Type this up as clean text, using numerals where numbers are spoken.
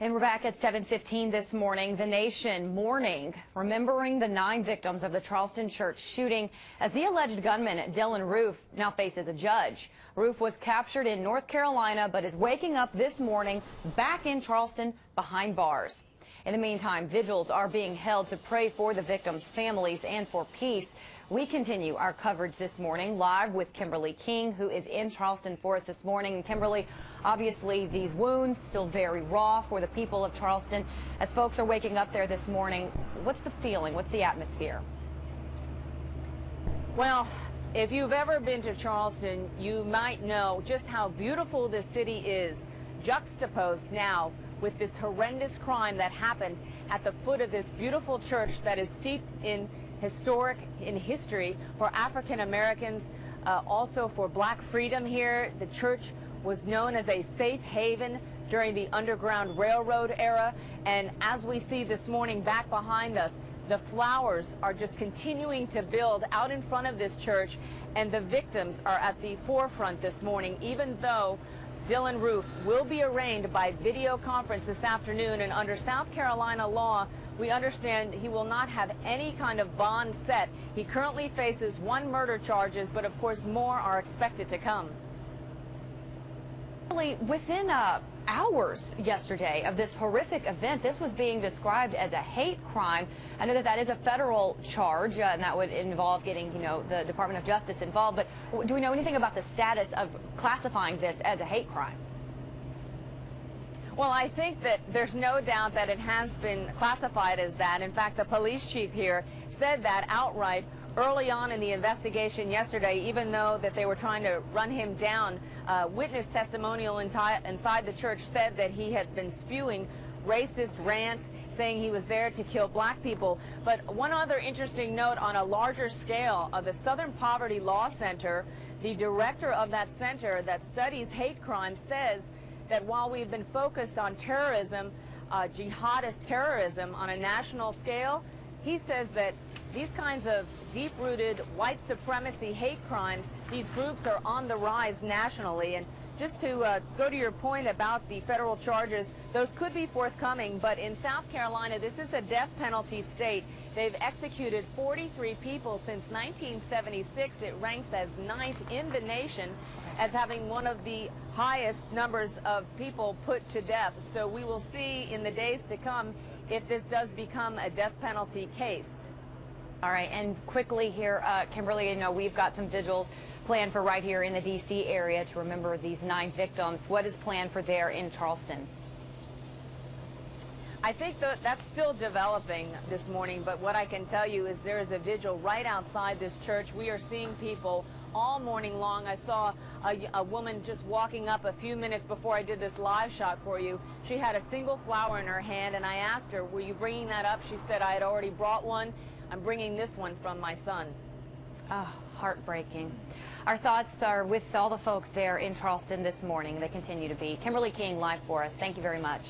And we're back at 7:15 this morning. The nation mourning, remembering the 9 victims of the Charleston church shooting as the alleged gunman, Dylan Roof, now faces a judge. Roof was captured in North Carolina, but is waking up this morning back in Charleston behind bars. In the meantime, vigils are being held to pray for the victims' families and for peace. We continue our coverage this morning live with Kimberly King, who is in Charleston for us this morning. Kimberly, obviously these wounds still very raw for the people of Charleston. As folks are waking up there this morning, what's the feeling? What's the atmosphere? Well, if you've ever been to Charleston, you might know just how beautiful this city is, juxtaposed now with this horrendous crime that happened at the foot of this beautiful church that is steeped in history for African Americans, also for black freedom here. The church was known as a safe haven during the Underground Railroad era, and as we see this morning back behind us, the flowers are just continuing to build out in front of this church, and the victims are at the forefront this morning, even though Dylan Roof will be arraigned by video conference this afternoon, and under South Carolina law, we understand he will not have any kind of bond set. He currently faces 1 murder charges, but of course more are expected to come. Within hours yesterday of this horrific event, this was being described as a hate crime. I know that is a federal charge, and that would involve getting, the Department of Justice involved. But do we know anything about the status of classifying this as a hate crime? Well, I think that there's no doubt that it has been classified as that. In fact, the police chief here said that outright early on in the investigation yesterday, even though that they were trying to run him down. Witness testimonial inside the church said that he had been spewing racist rants, saying he was there to kill black people. But one other interesting note on a larger scale, of the Southern Poverty Law Center, the director of that center that studies hate crimes says that while we've been focused on terrorism, jihadist terrorism on a national scale, he says that these kinds of deep-rooted white supremacy hate crimes, these groups are on the rise nationally. And just to go to your point about the federal charges, those could be forthcoming, but in South Carolina, this is a death penalty state. They've executed 43 people since 1976. It ranks as 9th in the nation as having one of the highest numbers of people put to death. So we will see in the days to come if this does become a death penalty case. All right, and quickly here, Kimberly, we've got some vigils planned for right here in the D.C. area to remember these 9 victims. What is planned for there in Charleston? I think that's still developing this morning, but what I can tell you is there is a vigil right outside this church. We are seeing people all morning long. I saw a woman just walking up a few minutes before I did this live shot for you. She had a single flower in her hand, and I asked her, were you bringing that up? She said, I had already brought one. I'm bringing this one from my son. Oh, heartbreaking. Our thoughts are with all the folks there in Charleston this morning. They continue to be. Kimberly King live for us. Thank you very much.